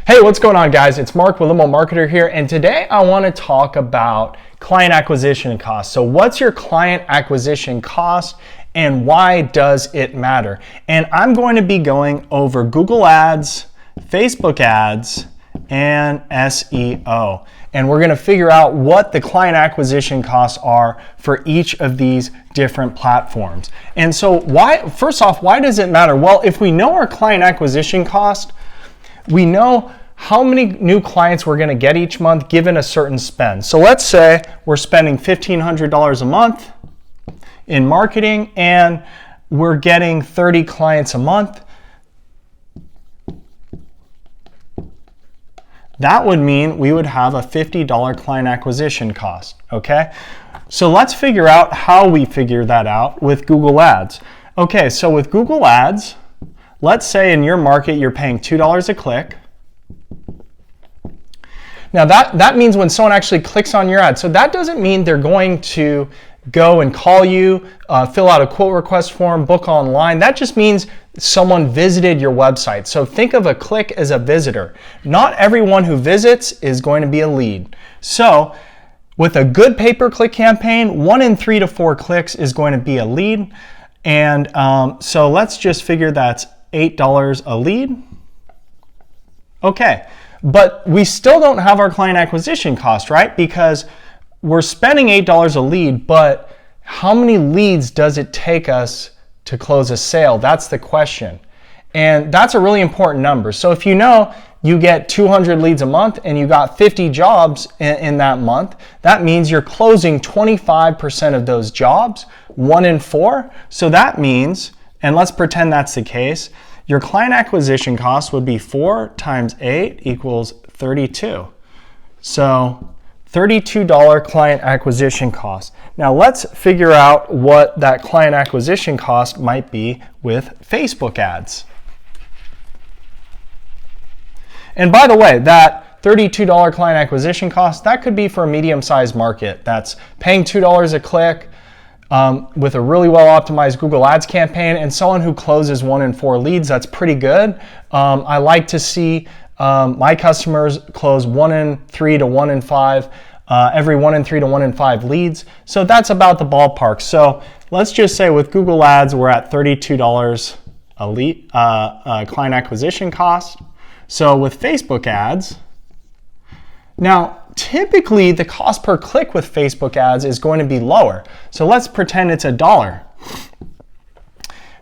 Hey, what's going on, guys? It's Mark with Limo Marketer here, and today I want to talk about client acquisition costs. So what's your client acquisition cost and why does it matter? And I'm going to be going over Google Ads, Facebook Ads, and SEO. And we're going to figure out what the client acquisition costs are for each of these different platforms. And so first off, why does it matter? Well, if we know our client acquisition cost, we know how many new clients we're going to get each month given a certain spend. So let's say we're spending $1,500 a month in marketing and we're getting 30 clients a month. That would mean we would have a $50 client acquisition cost, okay? So let's figure out how we figure that out with Google Ads. Okay, so with Google Ads, let's say in your market you're paying $2 a click. Now that means when someone actually clicks on your ad. So that doesn't mean they're going to go and call you, fill out a quote request form, book online. That just means someone visited your website. So think of a click as a visitor. Not everyone who visits is going to be a lead. So with a good pay-per-click campaign, 1 in 3 to 4 clicks is going to be a lead. And so let's just figure that's $8 a lead. Okay, but we still don't have our client acquisition cost, right? Because we're spending $8 a lead, but how many leads does it take us to close a sale? That's the question. And that's a really important number. So if you know you get 200 leads a month and you got 50 jobs in that month, that means you're closing 25% of those jobs, 1 in 4. So that means, and let's pretend that's the case, your client acquisition cost would be 4 times 8 equals 32. So $32 client acquisition cost. Now let's figure out what that client acquisition cost might be with Facebook ads. And by the way, that $32 client acquisition cost, that could be for a medium-sized market that's paying $2 a click, with a really well-optimized Google Ads campaign, and someone who closes 1 in 4 leads. That's pretty good. I like to see my customers close 1 in 3 to 1 in 5, every 1 in 3 to 1 in 5 leads. So that's about the ballpark. So let's just say with Google Ads, we're at $32 a lead, client acquisition cost. So with Facebook ads, now, typically, the cost per click with Facebook ads is going to be lower. So let's pretend it's $1.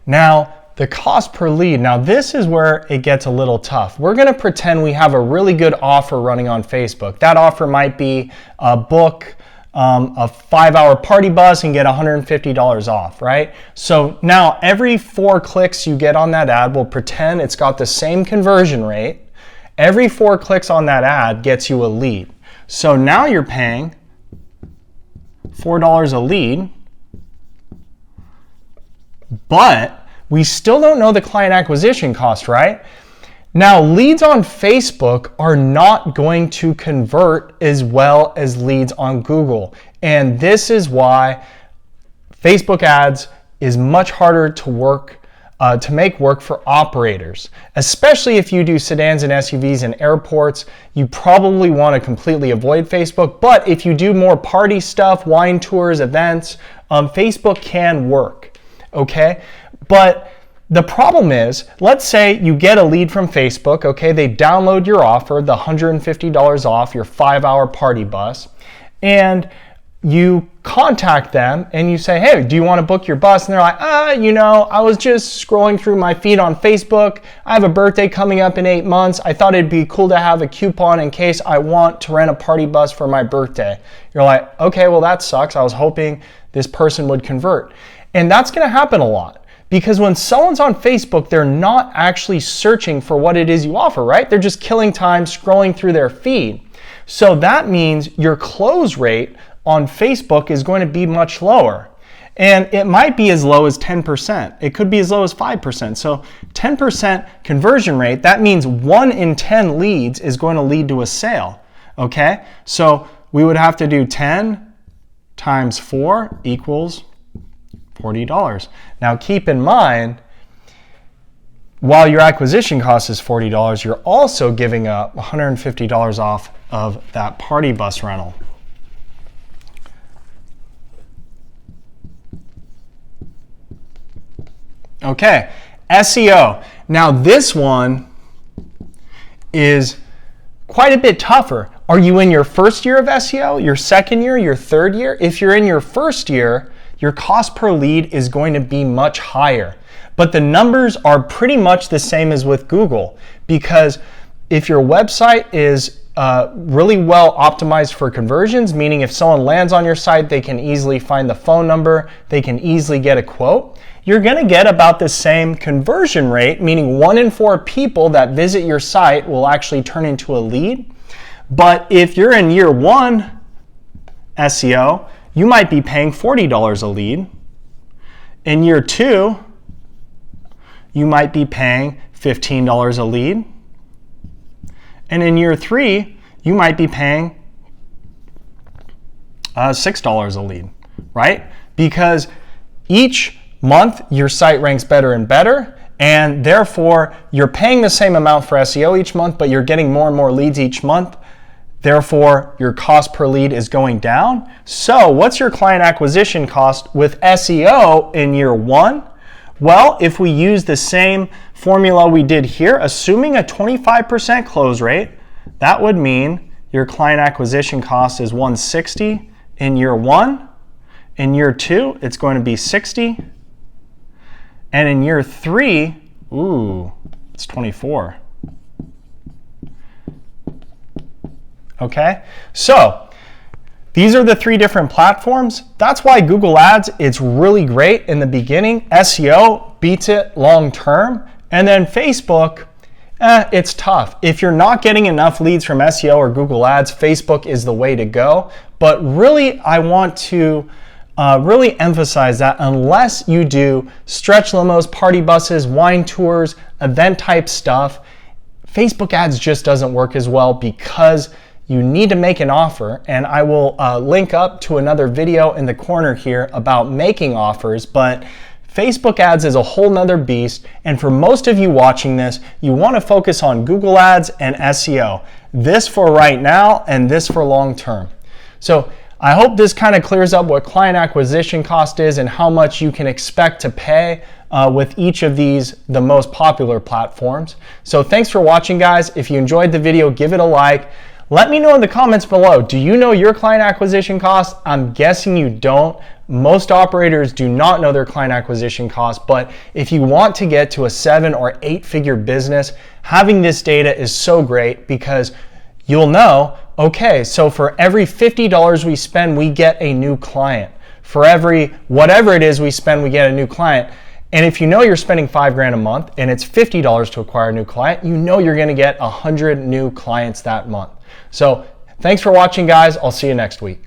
Now, the cost per lead, now this is where it gets a little tough. We're going to pretend we have a really good offer running on Facebook. That offer might be book a 5-hour party bus and get $150 off, right? So now every 4 clicks you get on that ad, we'll pretend it's got the same conversion rate. Every 4 clicks on that ad gets you a lead. So now you're paying $4 a lead, but we still don't know the client acquisition cost, right? Now, leads on Facebook are not going to convert as well as leads on Google. And this is why Facebook ads is much harder to make work for operators, especially if you do sedans and SUVs in airports. You probably want to completely avoid Facebook, but if you do more party stuff, wine tours, events, Facebook can work, okay? But the problem is, let's say you get a lead from Facebook, okay? They download your offer, the $150 off your 5-hour party bus, and you contact them and you say, hey, do you want to book your bus? And they're like, I was just scrolling through my feed on Facebook. I have a birthday coming up in 8 months. I thought it'd be cool to have a coupon in case I want to rent a party bus for my birthday. You're like, okay, well, that sucks. I was hoping this person would convert. And that's going to happen a lot because when someone's on Facebook, they're not actually searching for what it is you offer, right? They're just killing time scrolling through their feed. So that means your close rate on Facebook is going to be much lower. And it might be as low as 10%. It could be as low as 5%. So 10% conversion rate, that means 1 in 10 leads is going to lead to a sale, okay? So we would have to do 10 times 4 equals $40. Now keep in mind, while your acquisition cost is $40, you're also giving up $150 off of that party bus rental. Okay, SEO. Now this one is quite a bit tougher. Are you in your first year of SEO, your second year, your third year? If you're in your first year, your cost per lead is going to be much higher. But the numbers are pretty much the same as with Google, because if your website is really well optimized for conversions, meaning if someone lands on your site, they can easily find the phone number, they can easily get a quote, you're gonna get about the same conversion rate, meaning 1 in 4 people that visit your site will actually turn into a lead. But if you're in year 1 SEO, you might be paying $40 a lead. In year 2, you might be paying $15 a lead. And in year 3, you might be paying $6 a lead, right? Because each month your site ranks better and better, and therefore you're paying the same amount for SEO each month, but you're getting more and more leads each month. Therefore, your cost per lead is going down. So what's your client acquisition cost with SEO in year 1? Well, if we use the same formula we did here, assuming a 25% close rate, that would mean your client acquisition cost is $160 in year 1. In year 2, it's going to be $60. And in year 3, it's $24. Okay, so these are the 3 different platforms. That's why Google Ads, it's really great in the beginning. SEO beats it long term. And then Facebook, it's tough. If you're not getting enough leads from SEO or Google Ads, Facebook is the way to go. But really, I want to really emphasize that unless you do stretch limos, party buses, wine tours, event type stuff, Facebook ads just doesn't work as well because you need to make an offer, and I will link up to another video in the corner here about making offers, but Facebook ads is a whole nother beast, and for most of you watching this, you want to focus on Google ads and SEO. This for right now and this for long term. So I hope this kind of clears up what client acquisition cost is and how much you can expect to pay with each of these, the most popular platforms. So thanks for watching, guys. If you enjoyed the video, give it a like. Let me know in the comments below, do you know your client acquisition cost? I'm guessing you don't. Most operators do not know their client acquisition cost, but if you want to get to a 7 or 8 figure business, having this data is so great because you'll know, okay, so for every $50 we spend, we get a new client. For every whatever it is we spend, we get a new client. And if you know you're spending $5 grand a month and it's $50 to acquire a new client, you know you're gonna get 100 new clients that month. So thanks for watching, guys. I'll see you next week.